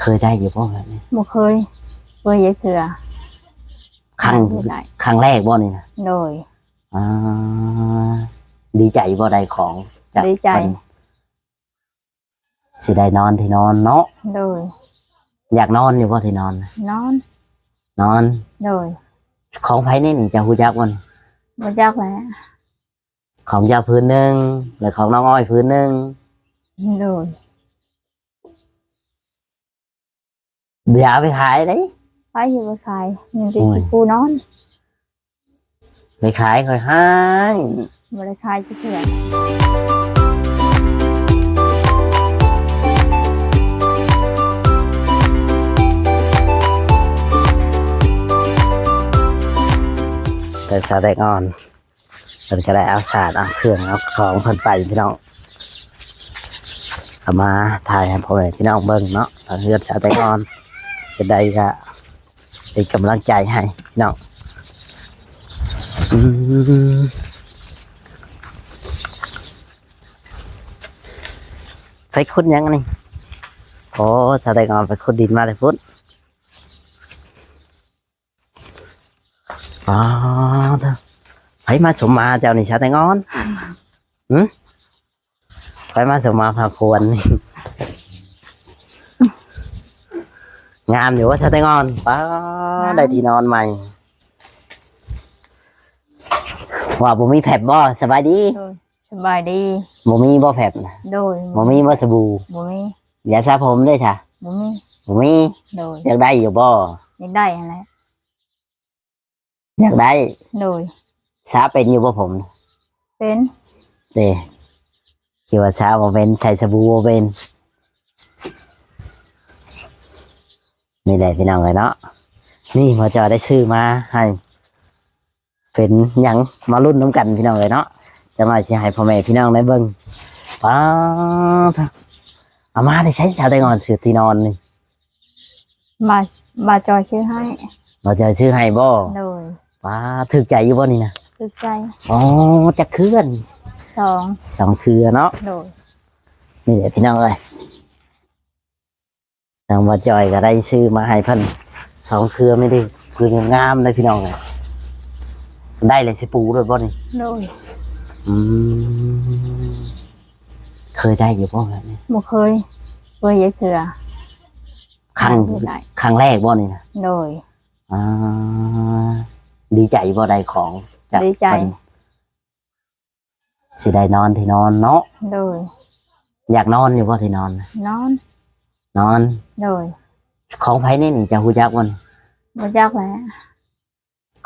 เคยได้อยู่บ่แบบนี้บ่เคยเยอะเถื่อครั้งแรกบ่นี่นะโดยอ่าดีใจบ่ได้ของจากดีใจสิได้นอนที่นอนเนาะโดยอยากนอนอยู่บ่ที่นอนนอนโดยของไผนี่จะฮู้จักบ่บ่จักแหละของยาพื้นหนึ่งหรือของน้องอ้อยพื้นหนึ่งโดยอย่าไปขายเลยไปอยู่ไปขายเงินที่สิปูนอนไปขายค่อยให้บ่ได้ขายเถื่อแต่สาแดงอ่อนมันก็ได้เอาศาสตร์เอาเครื่องเอาของเพิ่นไปพี่น้องเอามาถ่ายให้พ่อแม่พี่น้องเบิ่งเนาะตอนเฮือนสาแดงอ่อนจะได้ก็เป็นกำลังใจให้พี่น้องไปขุดยังนี่โอ้สาแดงอ่อนไปขุดดินมาเลยพุ่นอ๋อเถอะไปมาสมมาเจ้านี่ชาแตงอนไปมาสมมาพาควรนี่งามอยู่ว่าชาแตงอนป้าได้ที่นอนใหม่ว่าบ่มีแผบบ่สบายดีสบายดีบ่มีบ่แผบโดยบ่มีบ่สบู่บ่มียาสระผมได้จ้ะบ่มีโดยอยากได้อยู่บ่อยากได้อะไรอยากได้โดยสระเป็นอยู่บ่ผมเป็นเด้คิดว่าสระบ่เป็นใส่สบู่บ่เป็นนี่แหละพี่น้องเลยเนาะนี่พอจอได้ชื่อมาให้เป็นหยังมารุ่นน้ำกันพี่น้องเลยเนาะจะมาสิให้พ่อแม่พี่น้องได้เบิ่งป้าเอามาได้ใช้ชาวไต้งอนสือที่นอนนี่มาจอยชื่อให้มาจอยชื่อให้บ่โดยป้าถึกใจอยู่บ่นี่นะถึกใจอ๋อจะเคลื่อนสองเครือเนาะโดยนี่แหละพี่น้องเลยทางมาจอยก็ได้ชื่อมาให้เพิ่น2 เครือไม่ได้คืองามเลยพี่น้องเลยได้เลยสิปูด้วยบ่นี่โดยเคยได้อยู่บ่แบบนี้บ่เคยเยอะเถื่อครั้งแรกบ่นี่นะโดยดีใจบ่ได้ของจากดีใจสิได้นอนที่นอนเนาะโดยอยากนอนอยู่บ่ที่นอนนอนโดยของไผนี่จะฮู้จักบ่บ่จักแหละ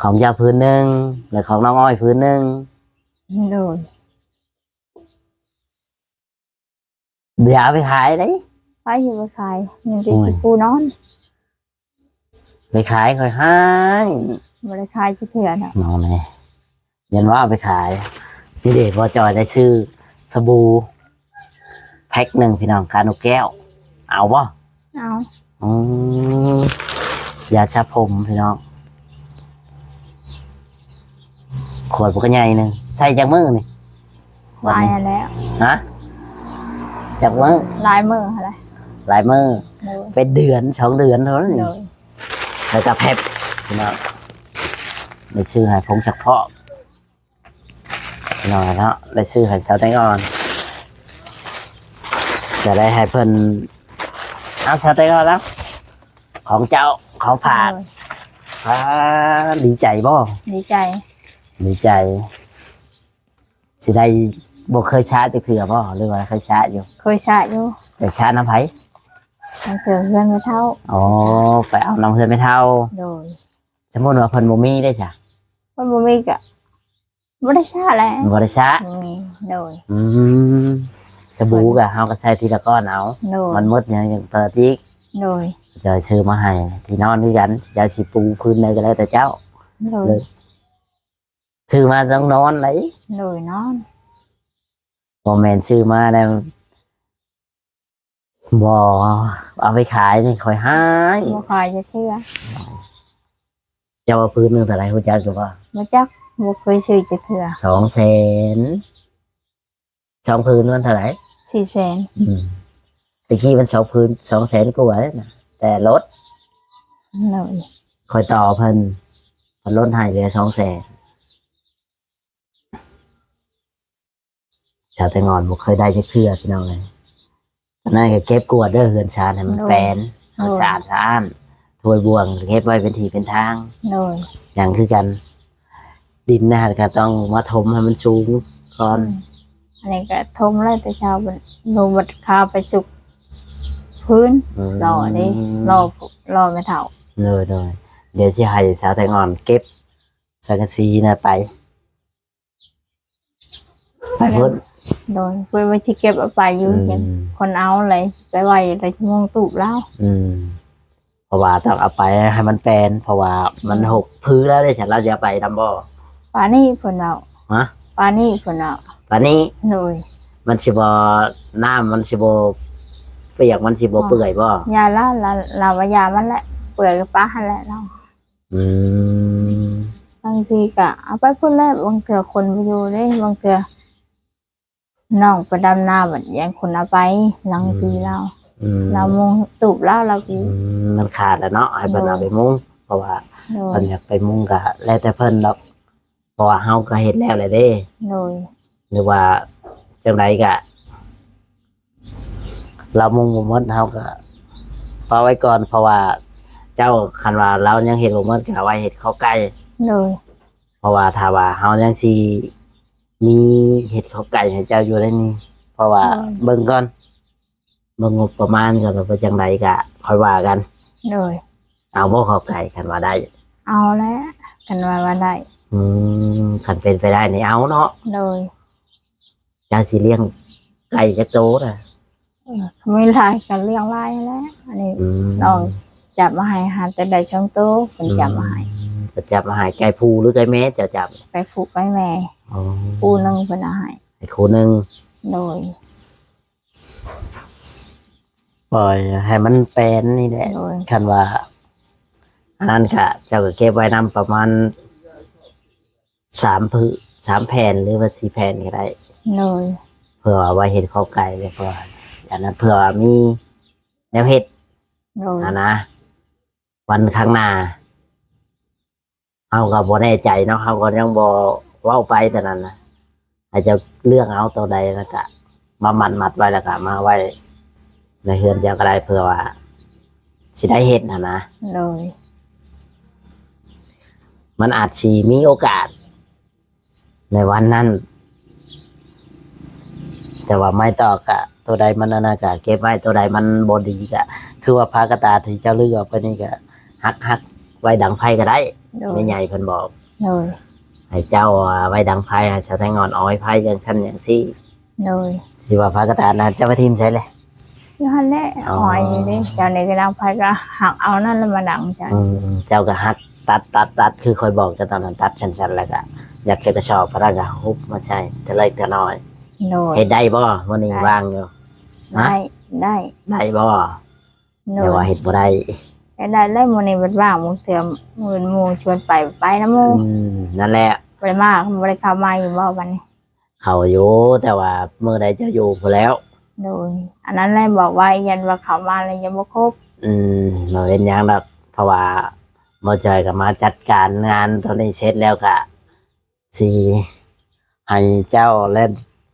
ของยาพื้นหนึ่งหรือของน้องอ้อยพื้นหนึ่งโดยอย่าไปขายเลยไปอยู่ไปขายเงินที่สิปูนอนไปขายค่อยให้บ่ได้ขายเถื่อน่ะน้องนี่ยันว่าไปขายนี่เด็กพอจอยได้ชื่อสบู่แพ็คหนึ่งพี่น้องกาโนแก้วเอาบ่เอายาชาผมพี่น้องขวดปกใหญ่หนึ่งใส่จากมือนี่ลายแล้วฮะจากมือลายมืออะไรลายมือเป็นเดือน2 เดือนเท่านั้นแล้วก็แพ็คพี่น้องได้ชื่อให้ผมจากพ่อพี่น้องเนาะได้ชื่อให้สาวแตงอ่อนจะได้ให้เพิ่นเอาสาวแตงอ่อนแล้วของเจ้าของฝากดีใจบ่ดีใจสิได้บ่เคยช้าจะเถื่อบ่หรือว่าเคยช้าอยู่แต่ช้าน้ำไผ่เถื่อเพื่อนไม่เท่าอ๋อไปเอาน้ำเพื่อนไม่เท่าโดยสมมติว่าเพิ่นบ่มีได้จ้ะเพิ่นบ่มีก็บ่ได้ช้าแหละบ่ได้ช้าโดยสบู่ก็เฮาก็ใช้ทีละก้อนเอามันหมดอย่างเปิดอีกโดยจะซื้อมาให้ที่นอนด้วยกันยาสิปูพื้นใดก็แล้วแต่เจ้าเลยซื้อมาต้องนอนเลยโดยนอนบ่แม่นซื้อมาแล้วบ่เอาไปขายนี่ค่อยหายบ่ขายจะเทื่อเจ้าว่าพื้นนึงเท่าไหร่ฮู้จักอยู่บ่บ่จักบ่เคยซื้อจะเทื่อ200,000 2 พื้นมันเท่าไหร่400,000ตะกี้มัน2 พื้น200,000กว่าแล้วนะ แต่รถ เลย คอยต่อเพิ่นลดให้เหลือ200,000ชาวไต้งอนบ่เคยได้จักเทื่อพี่น้องเลยตอนนั้นก็เก็บกวาดเด้อเฮือนชาญให้มันแปลนมันสะอาดสะอ้านถ้วยบวงเก็บไว้เป็นที่เป็นทาง เลย อย่างคือกัน ดินนะฮะก็ต้องมาถมให้มันสูงก่อน อันนี้ก็ทมแล้วแต่เช้าบัดลงบัดข้าวไปสุกพื้นรอนี่รอไม่เท่า เลยเดี๋ยวสิให้สาวไต้งอนเก็บสังกะสีนะไปพุ่น โดยเพื่อไว้ที่เก็บเอาไปอยู่เห็นคนเอาอะไรไปไว้ในชั่วโมงตูบแล้ว เพราะว่าต้องเอาไปให้มันแปลนเพราะว่ามันหกพื้นแล้วได้ฉันเราจะไปทำบ่ ปลานี่คนเอา ฮะ ปลานี่คนเอา ตอนนี้ โดย มันสิบ่น้ำมันสิบ่เปียกมันสิบ่เปื่อยบ่ ยาละลาวายามันแหละเปื่อยกับปลาหันแหละเรา อืม บางทีก็เอาไปพุ่นแล้วบางเถื่อคนไปอยู่ได้บางเถื่อน้องไปดำนาแบบยังคนเอาไปหลังซีเรามงตูบแล้วเรากิน มันขาดแล้วเนาะให้เพิ่นเอาไปมุงเพราะว่า โด เพิ่ ย นอยากไปมุงก็แล้วแต่เพิ่นดอกเพราะว่าเฮาก็เฮ็ดแล้วแหละเด้ โดย หรือว่าจังไดก็เรามุงบ่หมดเฮาก็ปาไว้ก่อนเพราะว่าเจ้าคันว่าเรายังเฮ็ดบ่หมดก็เอาไว้เฮ็ดข้าวไก่ โดย เพราะว่าถ้าว่าเฮายังสิมีเฮ็ดข้าวไก่ให้เจ้าอยู่ได้นี่เพราะว่าเบิ่งก่อนเบิ่งงบประมาณก่อนว่าเป็นจังไดก็ค่อยว่ากัน โดย เอาบ่ข้าวไก่คันว่าได้ เอาแล้วกันว่าได้ คันเป็นไปได้นี่เอาเนาะ โดย เจ้าสิเลี้ยงไก่จักโตน่ะ ไม่ลายกันเลี้ยงลายแล้วอันนี้ ม น้องจับมาให้หาแต่ได้ช่องโตคนจับมาให้ จะจับมาให้ไก่ผู้หรือไก่แม่เจะจับ ไปผูกไปแม่ อ๋อ ปูนึงเป็นอาหาร ไอ้คู่หนึง โดย ปล่อยให้มันเป็นนี่แหละ โดย คันว่าอันนั้นค่ะเจ้าก็เก็บไว้นำประมาณ3 แผ่นหรือว่า4 แผ่นก็ได้ โดย เพื่อว่าไว้เห็ดข้าวไก่เลยเพื่ออันนั้นเพื่อว่ามีแนวเห็ด โดย นะวันข้างหน้าเขาก็บ่แน่ใจเนาะเขาก็ยังบ่เว้าไปแต่นั้นนะอาจจะเลือกเอาตัวใดแล้วก็มามัดไว้แล้วก็มาไว้ในเฮือนเจ้าก็ได้เพื่อว่าสิได้เห็ดนะ โดย มันอาจสิมีโอกาส ในวันนั้น แต่ว่าไม่ต่อกะตัวใดมันน่าจะเก็บไว้ตัวใดมันบดีกะคือว่าพากระตาที่เจ้าเลือกไปนี่ก็ฮักไว้ดังไพ่ก็ได้ โดย ไม่ใหญ่เพิ่นบอก โดย ให้เจ้าไว้ดังไพ่ให้ชาวไทยงอนอ้อยไพ่อย่างชั้นอย่างซี่ โดย สิว่าพากระตานะเจ้าไปทีมใช่เลย ย้อนแหละ อ๋อ หอยอยู่ดิเจ้านี่ก็ดังไฟก็หักเอานั่นแล้วมาดังจ้ะ เจ้าก็ฮักตัดคือคอยบอกเจ้าตอนนั้นตัดชั้นๆแล้วก็อยากจะกระชอบพระราชฮุบมาใช่แต่เล็กแต่น้อย โดย เฮ็ดได้บ่วันนี้ว่างอยู่ ได้ได้ ได้บ่ โด แต่ว่าย เฮ็ดบ่ได้ ได้แล้วมื้อนี้บัดว่างมึงเถื่อมื้อหมู่ชวนไปนะหมู่ นั่นแหละ บ่ได้มาบ่ได้เข้ามาอยู่บ่บัดนี้ เขาอยู่แต่ว่าเมื่อใดจะอยู่พอแล้ว โดยอันนั้นแหละบอกว่ายันว่าเข้ามาแล้วยังบ่ครบ เราเห็นหยังแบบเพราะว่าเมื่อใจก็มาจัดการงานตอนนี้เสร็จแล้วก็สิให้เจ้าและ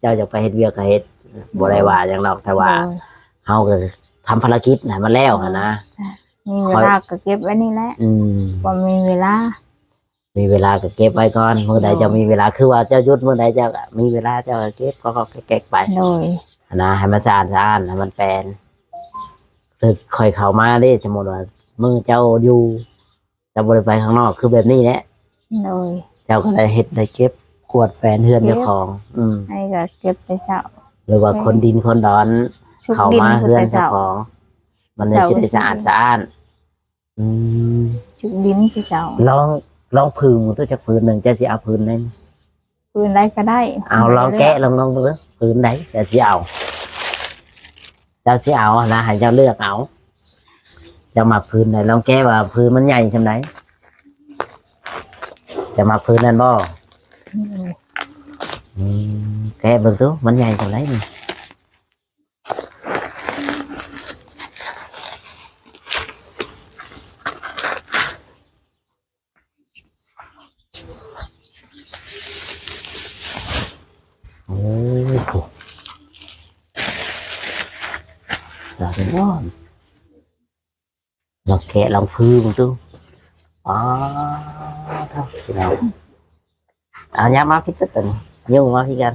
เจ้าจะไปเฮ็ดเวียกก็เฮ็ดบ่ได้ว่าหยังดอกแต่ว่า โดย เฮาก็ทำภารกิจให้มันแล้วหั่นนะ มีเวลาก็เก็บไว้นี่แหละ บ่มีเวลา มีเวลาก็เก็บไว้ก่อนเมื่อใดจะมีเวลาคือว่าเจ้าหยุดเมื่อใดเจ้าก็มีเวลาเจ้าก็เก็บก็เก็บไป โดย นะให้มันสะอาดให้มันแปลนคือคอยเข้ามาเด้สมมติว่ามือเจ้าอยู่เจ้าบริไปข้างนอกคือแบบนี้แหละ โดย เจ้าก็ได้เฮ็ดได้เก็บกวาดแปลนเฮือนเจ้าของ ให้ก็เก็บไปเช้า หรือว่าคนดินคนดอน ชุบ เข้า ดิน มา คือ เฮือน ไป เจ้า เช้า ของ มันเลยสิได้สะอาดสะอ้านอืม ชุบดินคือเช้า ลองพื้นตัวจากพื้นหนึ่งเจะสิเอาพื้นนั้น ปืนได้ก็ได้ เอาลองแกะลองดูพื้นไหนเจะสิเอาเจ้าสิเอานะให้เจ้าเลือกเอาจะมาพื้นไหนลองแกะว่าพื้นมันใหญ่ชำไหนจะมาพื้นนั่นบ่แกะเบิ่งดูมันใหญ่ชำไหนนี่ ถึงนอนลองแกะลองพื้นดูอ๋อเท่าที่เราเอาย้ำมาพี่ตึ๊ดตึ๊ดยุ่งมาพี่กัน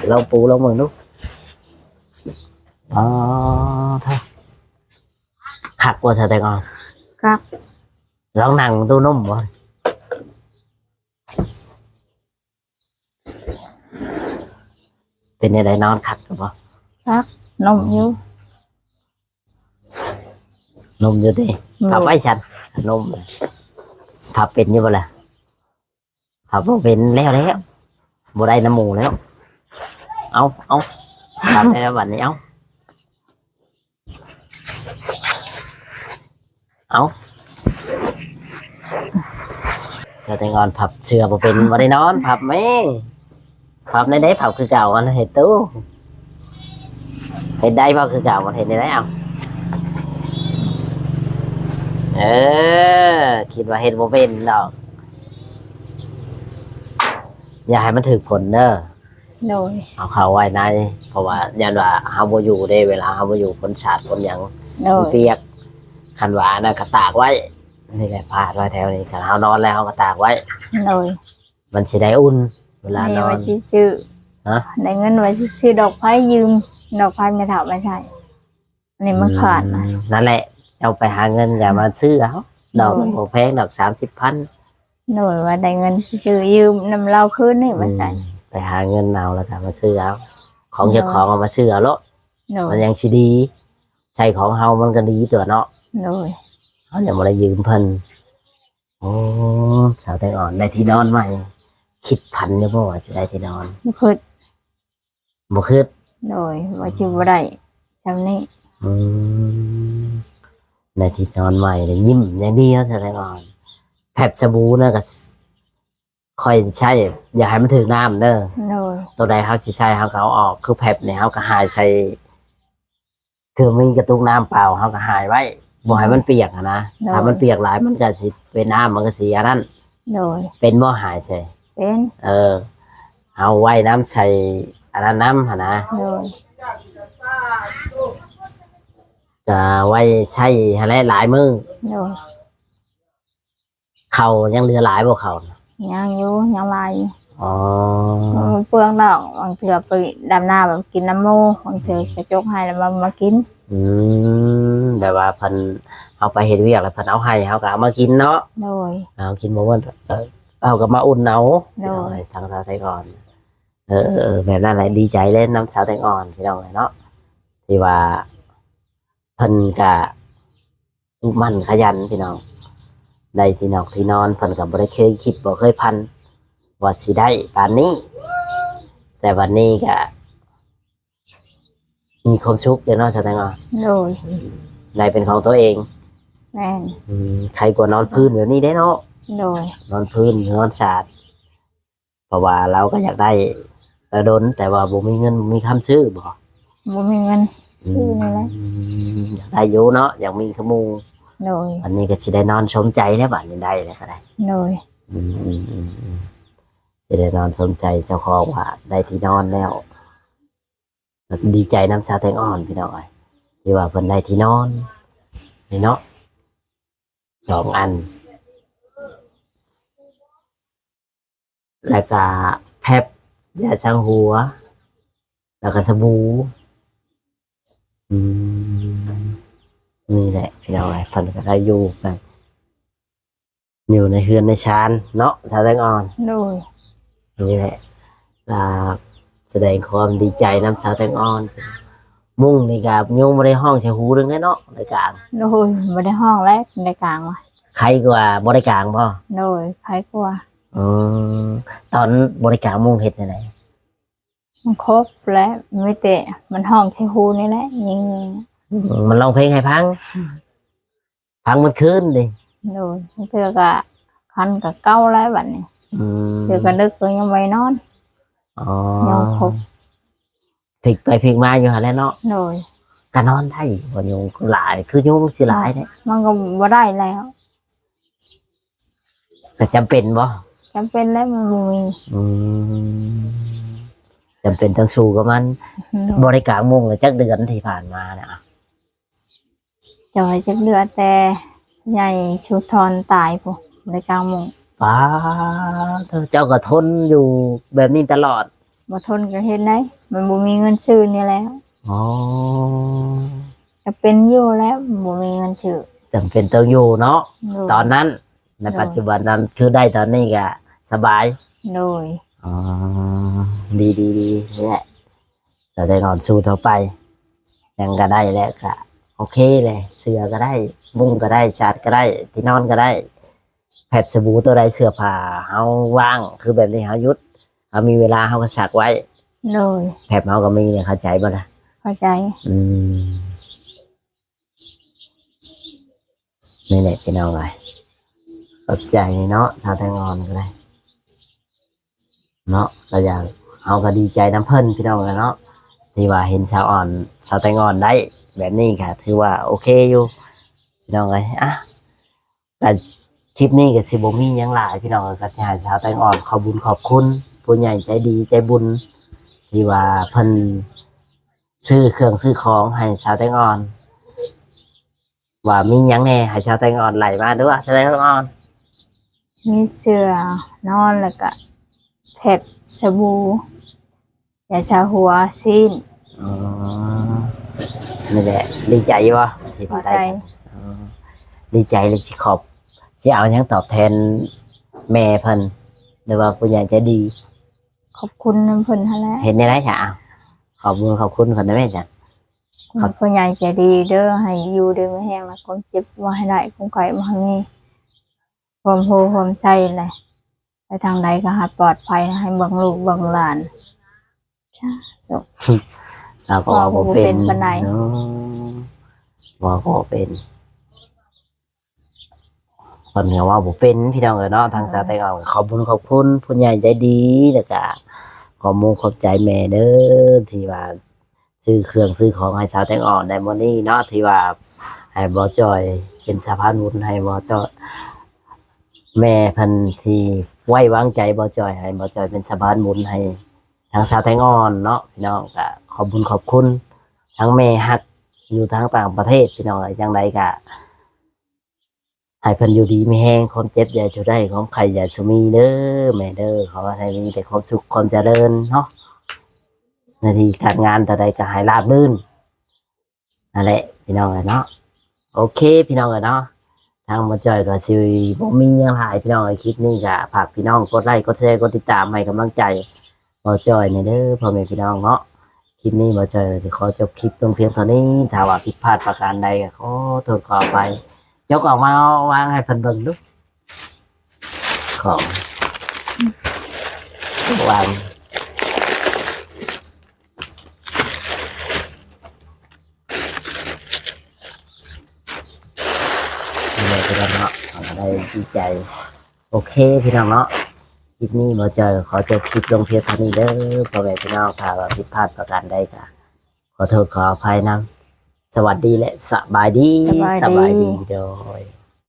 เราปูเรามือนุ๊กอ๋อเท่าขัดว่าเธอแต่ก่อน ครับ ลองนั่งดูนุ่มบ่เป็นอะไรนอนขัดกับบ่ ครับนมอยู่ นุ่มอยู่ดิพับไว้ฉันนุ่มพับเป็นอยู่บ่ล่ะพับบ่เป็นแล้วบ่ได้น้ำหมูแล้วเอาพับได้แล้ววันนี้เอาเธอแต่งอนพับเชื่อบ่เป็นบ่ได้นอนพับไหมพับในได้พับคือเก่ามันเห็ดตู้เห็ดได้พับคือเก่ามันเห็ดในได้เอาคิดว่าเห็ดบ่เป็นหรอกอย่าให้มันถึกผลเด้อ โดย เอาเข้าไว้ในเพราะว่ายันว่าเฮาบ่อยู่ได้เวลาเฮาบ่อยู่ฝนสาดฝนหยัง โดย เปียกคันว่าน่ะก็ตากไว้นี่แหละพาดไว้แถวนี้คันเฮานอนแล้วเฮาก็ตากไว้ โดย มันสิได้อุ่นเวลาน นี่ อน ไว้ซื้อ ฮะ ได้เงินไว้ซื้อดอกไม้ยืมดอกไม้ไม่เท่าไม่ใช่อันนี้มันขาดนะ นั่นแหละเอาไปหาเงินอย่ามาซื้อเอาดอกมันบ่แพงดอก30,000 โดยว่าได้เงินซื้อยืมนำเราคืนนี่ไม่ใช่ ไปหาเงินเอาแล้วก็มาซื้อเอาของเจ้าของเอามาซื้อเอาโลด โด มั ย นยังสิดีใช้ของเฮามันก็ดีตัวเนาะ โดย เขาอย่ามาได้ยืมเพิ่นโอ้สาวแตงอ่อนได้ที่นอนใหม่คิดพันเนี่ยบ่ว่าจะได้ที่นอน มันคือ บ่คือ โดยว่าชื่อว่าได้จำนี้ อืมได้ที่นอนใหม่เลยยิ้มอย่างเดียวสาวแตงอ่อนแผบสบู่นะก็ค่อยใช้อย่าให้มันถึงน้ำเด้อ โดย ตัวใดเขาสิใช้เขาก็เอาออกคือแผบเนี่ยเขาก็หายใส่คือมีกระตุกน้ำเปล่าเขาก็หายไว้บ่ให้มันเปียกอะนะถ้ามันเปียกหลายมันก็สิเป็นน้ำมันก็สิอันนั้น โดย เป็นบ่หายใช่ เป็น เอาไว้น้ำใส่อันนั้นน้ำหนนะ โดย จะไว้ใช้อะไรหลายมือ โดย เขายังเหลือหลายบ่เขาน่ะ ยังอยู่ยังลายอยู่ อ๋อ มันเปลืองดอกบางเถื่อไปดำนาแบบกินน้ำมูบางเถื่อกระจกให้แล้วมากิน แบบว่าเพิ่นเอาไปเฮ็ดเวียกแล้วเพิ่นเอาให้เขาก็เอามากินเนาะ โดย เอากินบ่ว่าเอาก็มาอุ่นเอา โดย ทางสาวไทยก่อนแบบนั้นแหละดีใจเล่นน้ำสาวแตงอ่อนพี่น้องเลยเนาะที่ว่าเพิ่นก็มันขยันพี่น้องได้ที่นอกที่นอนเพิ่นก็บ่ได้เคยคิดบ่เคยพันว่าสิได้ปานนี้ แต่วันนี้ก็มีความสุขเด้อเนาะสาวแตงอ่อน โดย ได้เป็นของตัวเอง แม่น ใครกว่านอนพื้นแบบนี้ได้เนาะ โดย นอนพื้นนอนสาดเพราะว่าเราก็อยากได้ระดนแต่ว่าบ่มีเงินบ่มีคำซื้อบ่ บ่มีเงิน ซื้อนี่แหละ อยากได้อยู่เนาะอยากมีขมู โดย อันนี้ก็สิได้นอนสมใจแล้วบัดนี้ได้แล้วก็ได้ โดย สิได้นอนสมใจเจ้าของว่าได้ที่นอนแล้วแล้วดีใจน้ำชาแตงอ่อนพี่น้องเอ้ยที่ว่าเพิ่นได้ที่นอนนี่เนาะ2 อัน แล้วก็แพบยาช่างหัว แล้วก็สบู่นี่แหละพี่น้องไอ้ฟันก็ได้อยู่กันอยู่ในเฮือนในชานเนาะชาแตงอ่อน โดย นี่แหละแสดงความดีใจน้ำสาวแตงอ่อน มุ่งนี่กับยุ่งไม่ได้ห้องใช้หูเรื่องนี้เนาะในกลาง โดยบ่ได้ห้องแล้วในกลางว่ะ ใครกว่าบริกลางพ่อ โดยใครกลัว ตอนบริกลางมุ่งเห็ดยังไง มันครบแล้วไม่เตะมันห้องใช้ฮูนี่แหละยิง มันร้องเพลงให้พังมันคืนดิ โดยเถื่อกะคันกะเก้าแล้วบัดนี้เถื่อกะนึกก็ยังไม่นอน อ๋อ ยังครบ พลิกไปพลิกมาอยู่หาแล้วเนาะ โดย ก็นอนได้บ่ยุงหลายคือยุงสิหลายเนี่ย มันก็บ่ได้แล้ว ก็จำเป็นบ่ จำเป็นแล้วมันบ่มี จำเป็นต้องสู้กับมัน บริการมุ่งเลยจักเดือนที่ผ่านมาเนี่ย จอยเจ็บเลือดแต่ใหญ่ชูทอนตายปุ๊ในกลางมุง ป้าเจ้าก็ทนอยู่แบบนี้ตลอด บ่ทนก็เฮ็ดได้มันบ่มีเงินซื้อนี่แหล้ว อ๋อ จะเป็นอยู่แล้วบ่มีเงินซื้อ จำเป็นต้องอยู่เนาะ โดย ตอนนั้นในปัจจุบันนั้นคือได้ตอนนี้ก็สบาย โดย อ๋อดีดีดีนี่แหละแต่ได้นอนสู้เท่าไป ยังก็ได้แล้วก็โอเคเลยเสื้อก็ได้มุ้งก็ได้ชาดก็ได้ที่นอนก็ได้แผ่นสบู่ตัวใดเสื้อผ้าเฮาว่างคือแบบนี้เฮาหยุดเฮามีเวลาเฮาก็ซักไว้ โดย แผ่นเฮาก็มีเนี่ยเข้าใจบ่ล่ะ เข้าใจ อืมนี่แหละพี่น้องเลยเข้าใจเนาะถ้าแตงอนก็ได้เนาะเราอยากเฮาก็ดีใจน้ำเพิ่นพี่น้องเลยเนาะที่ว่าเห็นชาวอ่อนชาวแตงอนได้ แบบนี้ค่ะถือว่าโอเคอยู่พี่น้องเลยอ่ะแต่คลิปนี้กับสิบมีหยังหลายพี่น้องกับชาวชาวแตงอ่อนขอบคุญขอบคุณผู้ใหญ่ใจดีใจบุญ ที่ว่าเพิ่นซื้อเครื่องซื้อของให้ชาวแตงอ่อน ว่ามีหยังแน่ให้ชาวแตงอ่อนไหลมาด้วยชาวแตงอ่อน มีเสื้อนอนแล้วก็แพ็คสบู่ยาชาหัวซีน อ๋อนี่แหละดีใจป่ะที่ เข้า มา ใจ ได้อ๋อดีใจเลยที่ขอบที่เอาหยังตอบแทนแม่เพิ่นหรือว่าผู้ใหญ่ใจดี ขอบคุณน้ำเพิ่นหั่นแหละ เห็นในไรจ้ะขอบคุณขอบคุณคนได้ไหมจ้ะ ครับ ผู้ใหญ่ใจดีเด้อให้อยู่เด้อไม่แห้งแล้วความเจ็บว่าให้ได้คงไก่มาให้มีความโหความใจแหละไปทางใดก็หาปลอดภัยให้เบิ่งลูกเบิ่งหลานจ้า เราก็ว่าบ่เป็ เป็น นปานใด เนาะว่าก็บ่เป็นคนก็ว่าบ่เป็นพี่น้องเอ้ยเนาะทางสาวไต้เอาขอบคุณขอบคุณผู้ใหญ่ใจดีแล้วก็ขอมูขอบใจแม่เด้อที่ว่าซื้อเครื่องซื้อของให้สาวแตงอ่อนในมื้อนี้เนาะที่ว่าให้บ่จอยเป็นสะพานบุญให้บ่จอยแม่เพิ่นที่ไว้วางใจบ่จอยให้บ่จอยเป็นสะพานบุญให้ทางสาวแตงอ่อนเนาะพี่น้องก็ขอบคุณขอบคุณทั้งแม่ฮักอยู่ทางต่างประเทศพี่น้องจังไดก็ให้เพิ่นอยู่ดีมีแฮงความเจ็บอย่าจะได้ความไข้อย่าสุมีเด้อแม่เด้อขอให้มีแต่ความสุขความเจริญเนาะหน้าที่การงานแต่ใดก็ให้ราบรื่นนั่นแหละพี่น้องเนาะโอเคพี่น้องเนาะทางบ่จอยก็สิบ่มีหยังหลายพี่น้องคลิปนี้ก็ฝากพี่น้องกดไลค์กดแชร์กดติดตามให้กำลังใจบ่จอยนี่เด้อพ่อแม่พี่น้องเนาะคลิปนี้บ่จอยสิขอจบคลิปลงเพียงเท่านี้ถ้าว่าผิดพลาดประการใดก็ขอโทษขออภัยยกออกมาวางให้เพิ่นเบิ่งดูของวางนี่แหละพี่น้องเนาะเราได้ดีใจโอเคพี่น้องเนาะคลิปนี้บ่เจอขอจบคลิปลงเพียงเท่านี้เด้อพ่อแม่พี่น้องถ้าว่าผิดพลาดประการใดก็ขอโทษขออภัยนำสวัสดีและสบายดี สบายดี โดย